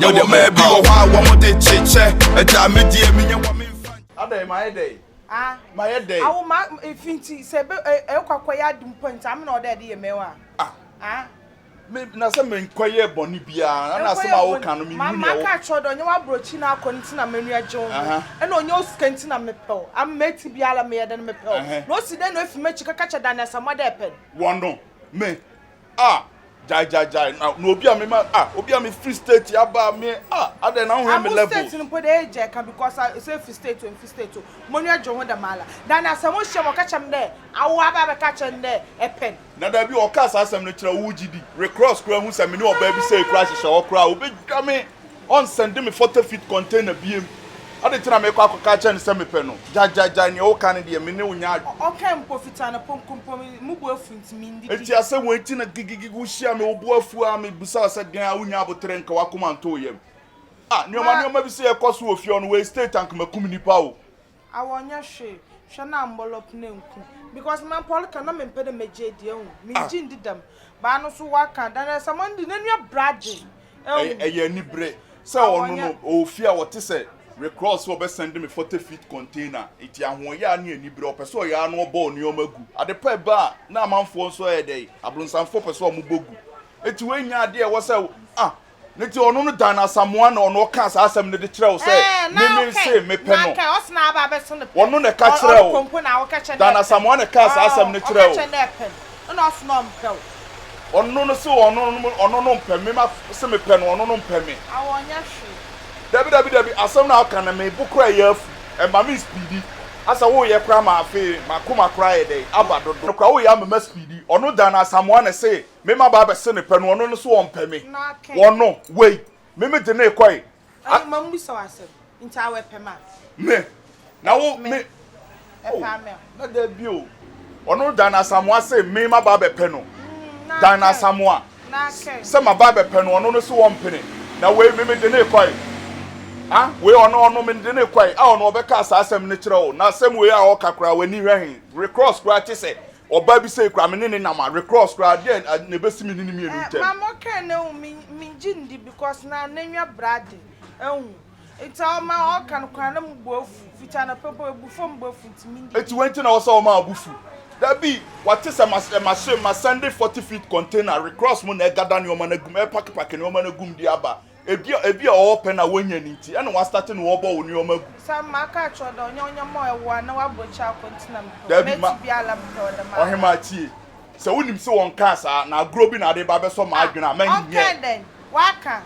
Yo, the man be one more day chiche. A time me dear me, Ade my day. My day. I will mark Nfante say Kyekyeku dum point. I'm not there the mewa. Me na se me nkoye boni bia na se ma wo kan no me hu ne wo. Maka chodo onye wa brochi na akonti na menu ajo. E na onye oskanti na mepel. Am meti bia la me yede na mepel. No si den no efi mechi kaka chada na samada pen. Wono me jai no obi a me ma obi a me free state ya ba me ade na ho me level. I'm state no put age can because I say free state to free state to monu ajo ho da mala. Dan asamo hye mo kacha me there awo aba be kacha there e pen. Na da bi o ka asem no kira wo gidi recross kura hu se me ne oba bi say kura hye wo kura obi dwa me on send me 40 feet container biem. Ade tina me kwa kacha ne se me pen no. Jai ne o kan de me ne unya. O kan profita na pomkom mu bo afunti mi ndi. Eti ase won tina gigigigu hia me obo afu a me busa se den a unya abotre nka wakoma nto yem. Nioma bi se ekoso ofie on we state tank makum nipa o. Awonya hwe na envelope na nku because man Paul kan na me pede meje die hu me jindi dam ba no so waka dan someone di nanu brade ye ni bre se onu no ofie a wote se recross wo be send me 40 feet container iti ahwo ya na ni bre opese o ya no obo nioma gu ade pa ba na amanfo nso e dey ablonsanfo pese o mu bogu eti we nya ade e wo se niti onu no Daina Samoa na onu ka sa asem ne de kire wo se me se me pe no na osna aba be so ne onu ne ka kire wo kompo na wo ka kire Daina Samoa ne ka sa asem ne kire wo na osna mpe onu no so onu no mpe me ma se me pe no onu no mpe me awonya hwe dabi asem na aka na me bukura yafu e ma me speedy asa wo ye kra ma afi makoma kra ye dey abado no kra wo ye ma speedy onu Daina Samoa ne se me ma ba be se ne pe no onu no so won pe me wono wey me de na ekoi ma mbu so asem nta we pe ma me na wo me e pa me na da bi o onu Daina Samoa se me ma ba be pe no Daina Samoa na ke se ma ba be pe no onu no so won pe ne na we me de na ekoi we ono me de na ekoi ono obeka sa asem ne kire o na asem we a o kakra wani hwehin recross kra che se oba bi say kra me ne na ma recross kra de ne besimi ni mi enu ntem mama kan na mi jindi because na nanwa brade ehun eta ma o kan kra na mbo fita na pepo ebufo mbo funtimi ndi eti wenti na wo sa o ma abufu da bi what is ma Sunday 40 feet container recross mo na gada ni o ma na gum e pack ni o ma na gum di aba ebi o open na wonya ni nti ene wa start ni wo bo ni o ma gu sam maka chodo onya mo ewo na wa bocha continent meti bi ala mdo ma ohema tie se wonim se won ka sa na agro bi na de ba be so ma adwena ma nye okay then waka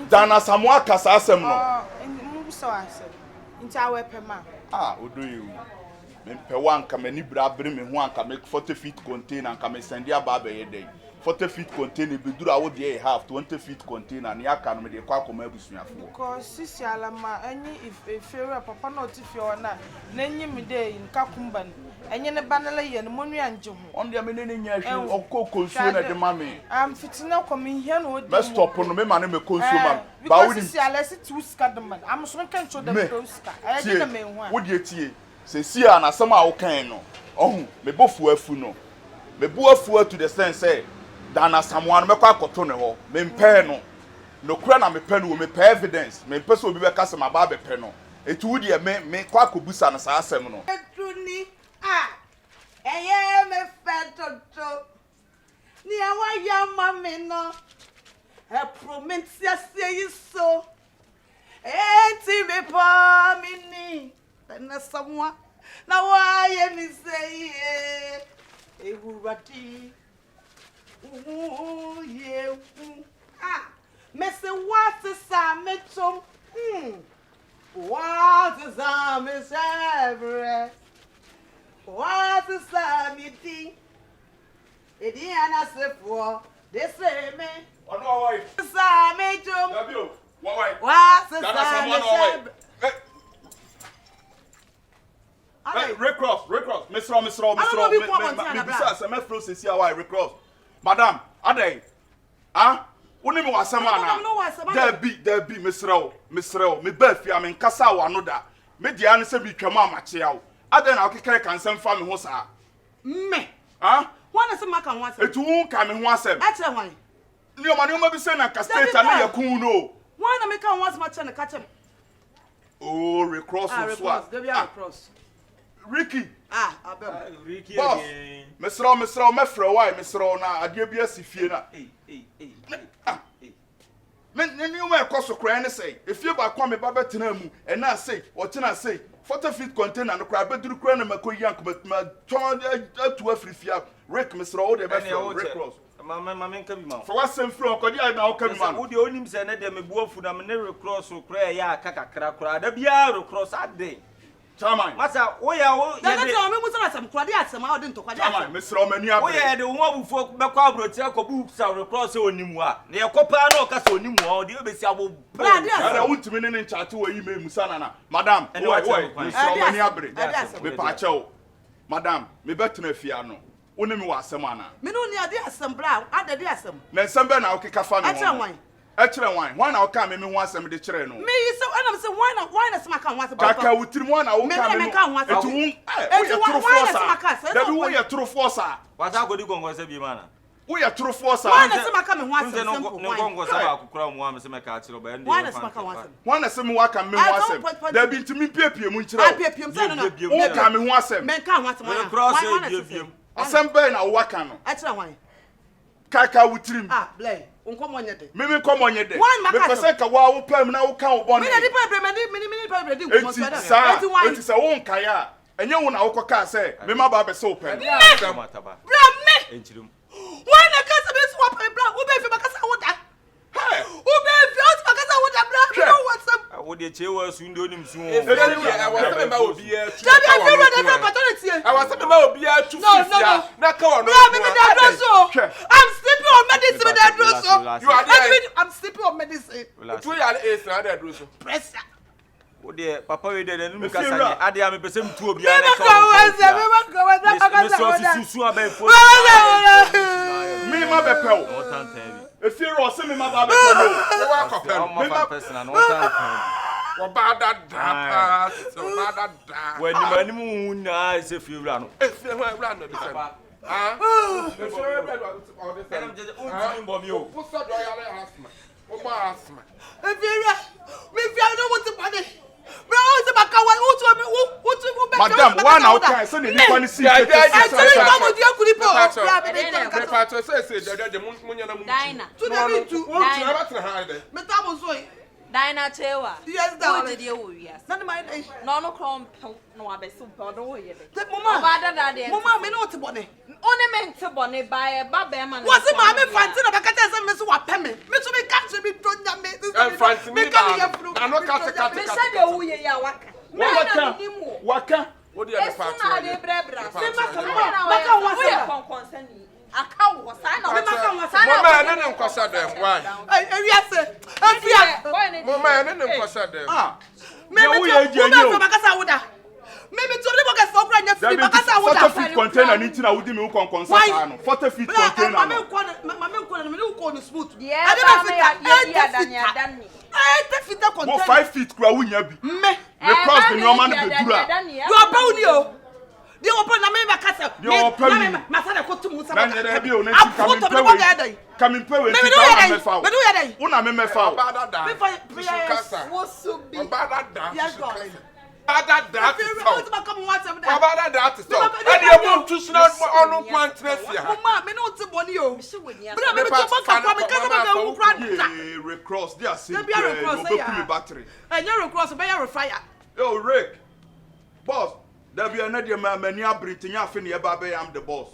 Daina Samoa ka sa asem no mu so asem nti awe pe ma odoye me pe wan ka mani bra bere me ho anka me 40 feet container anka me send ya ba be ye dey 40 feet container be dura wo dey half 20 feet container ni aka no me dey kwa akoma abusuafo because sisi alama enyi ifere papa na otifi ona na enyi mi dey nka kumba enyi ne banale ye no monu anje ho on dey me ne nya hwe okoko nsuo na de mame am fitina komi hia no odi me stop no me ma ne me konsuo ma ba wo sisi ala si tu ska de man am so kan cho de ska aye na me ho wo dey tie se si a na sama wo kan no ohun me bofu afu no me bu afu to the sense say Daina Samoa no me kwa koto ne ho me mpe no kura na me pe no me pe evidence me mpe so obi be kasa ma ba be pe no etu wo de me kwa kobusa na sa asem no etuni eye me fetoto ni awa ya mame no e prometia say so enti me pa mini Daina Samoa na wa ye mi say ehurati yeah. Missy, what is Sam Mitchell? What is Sam is every? What is Sam eating? It is a for this me. Oh no, why? Sam Mitchell. W, why? What is Sam? Hey, recross, Mr. Me flow say why recross. Madam, adey. Woni me wasema na. There be Mr. Me ba fia me nkasa wa no da. Me dia ne se bi twama amache yawo. Adey na okekere kansem fa me ho sa. Me. Wana se maka ho asem. Etu ka me ho asem. Ache wan. Ni o ma bi se na ka state na yakun no. Why na make am once match and catch him? Oh, recross Recross. Give you a cross. Ricky. Ricky boss. again. Mr. Mefra, why, Mr. Na, Adibia Sifiena. Hey. Men you may cost a cry and say, if you back come Baba Tinamu, and I say, what can I say? 40 feet container and crab, but do crown and McCoy Yank, but my turn to a free fiat. Rick, Mr. Ode, recross. Mamma come out. For what same floor could you now come on? Would you only send them a boy for them never cross or cry, ya, crack, the beer cross that day. Tama. Massa, we are some crowd, some out into Tama, Mr. Romania. We had the one for Bacabro, Telco books are across on Nimua. Near Copano Casso Nimua, the Obesiabo. I want to mean in chat to you, Musana. Madame, and wait, Mr. Romania Bridge. Me Pacho. Madame, me better no fiano. Unimi was some manner. Me no near the assembly, under the assembly. Then some ben I'll kick a family. Extra wine. One I'll come in once and the children. Me so and I'm saying why not smack and once about Kaka with one I will come once. That we are true force. What's our good going to be manner? We are true force. Why not smack and once? No was about crown one, Mr. McCarthy, why not smack and once? One as some work and me once. There be to me papier, which I papier, no, coming once. Men can't want to cross you. Some ben I work on. Extra wine. Kaka with trim. Ah, play. Come on, Maybe come on your day. One Macaseka, wow, perm now count one. It is a own kaya. And you want our car say, Mima Baba so pen. Why not customer swap and black? Who made Macassa with that? Who made yours Macassa with that black? You know what's up? Would you tell us soon doing him soon? I was talking about beer. I was talking about beer. I'm sleeping on medicine with that Russo. You are there. I'm sleeping on medicine. Pressure. Oh dear, Papa, we did and Lucas. I did a person to be a Me, my bepel. If you're all sending my baby, when you money moon, as if you run. If you run, Madam, one out there, so you can see. Daina. Daina Chewa. Yes, darling. Yes. None of my day. No crumb, no abesu, no way. Mamma, me not bonnet. Ornament bonnet by a babman. Was it Maame Nfante na bakata say me so wapem me to be catch me donya me Nfante me na no kata me say de wo ye ya waka what do you have na de brebra say maka wo say konkonsani aka wo say na mama na nem kwasa dem why ewiase afia mama na nem kwasa dem me wo ye je bakasa woda maybe to the box for brand free bakasa woda 40 feet container nitin na wudi me konkonsa no 40 feet container mama nko me nko no smooth I don't know fit that container 5 feet kura wunya bi me because the normal be dura you are bound you they open na me bakasa me masala ko tumu sa na nyere bi o na ti kamin pe we ti ka me fa una me fa me fa wo so bi yes God that is so. And you want to snap on one traffic. Mama, me no te boni o. Recross, they are saying you battery. And you recross, be your fire. Yo, Rick. Boss, there be another man, many are Britain, you finish about I'm the boss.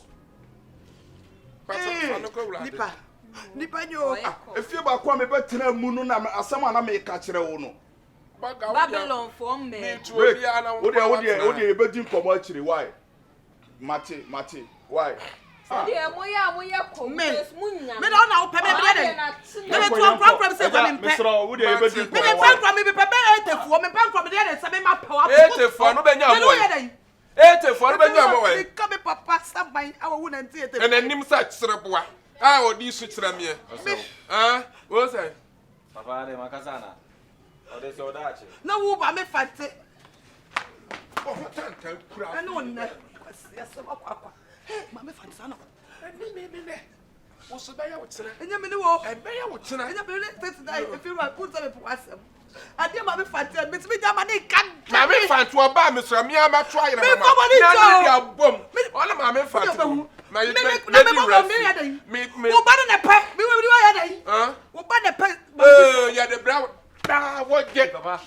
Nipa yo. If you back me better Mununa, as someone I may catch a ono. Babylon for me. What you bedding for much? Why? Mate, why? Dear Moya, come, me don't know, Pebble. Let me talk from seven. Mr. Woody, you bedding for me, Pebble, for me, from the other, some my power. 80 for no Benjamin. 80 for Benjamin. Come, Papa, stop by our woman theatre. And then him such Serapua. I will do switch them here. What's that? Papa, de Macasana. No, who by me fancy. I know, yes, Mamma Fansano. What's the bear with Tina? And you know, And bear with Tina. and you believe that if you put some person. I dear Mammy Fanta, Miss Midamani can't. Maame fan to a bar, Mr. Miyama trying. Me family Boom. All of Maame fan. Me banana pet. Me will do it. Huh? What banana pet? Oh, yeah, the brown. Da, what get? Da,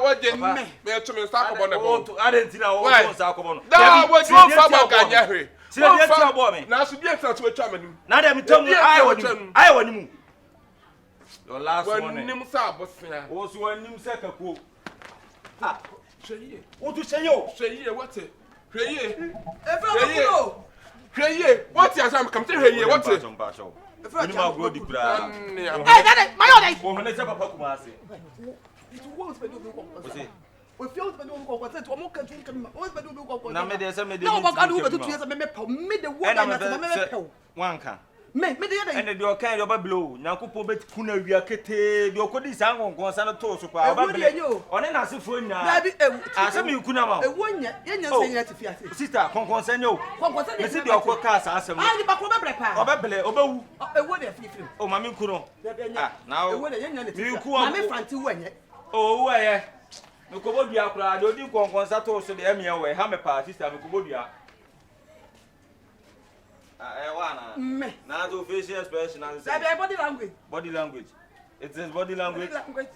what get? Me to me, stop upon the boat. I didn't know Why? what was alcohol. Da, what you from Ganyahre? See the dear boy. Now, should be a to a chairman. Now them tell me I want you. Your last one. When Nimsa was fair. Was one nim second. Ah, Say, what to say you? say, what's it? Pray, what's your time? Come to here, what's it? If I go deep down. Hey, that is my own. Woman, let's have a Kumasi. It won't be doing. We feel the new concept to a more country. Now, me there's some No, what I do with the 2 years of me, the one and one can. Me, the And the door kind of a blow. Now, Kupo bet Kuna, we are Kete, your Kodi Sang on Gonzalo Toso. On an answer for now. I said you couldn't have a 1 year, and sister, Consenio. Let's see your podcast. I said, I back over Oba, a word of you. oh, Mammy Kuno. Now, You could find 2 1 yet. oh, where? No Kobodia, I don't think Consato, so the Emmy away, Hammer party, Kobodia. Me. Now to facial expression and Body language. body language. It says body language.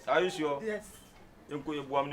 Are you sure? Yes. You could have one.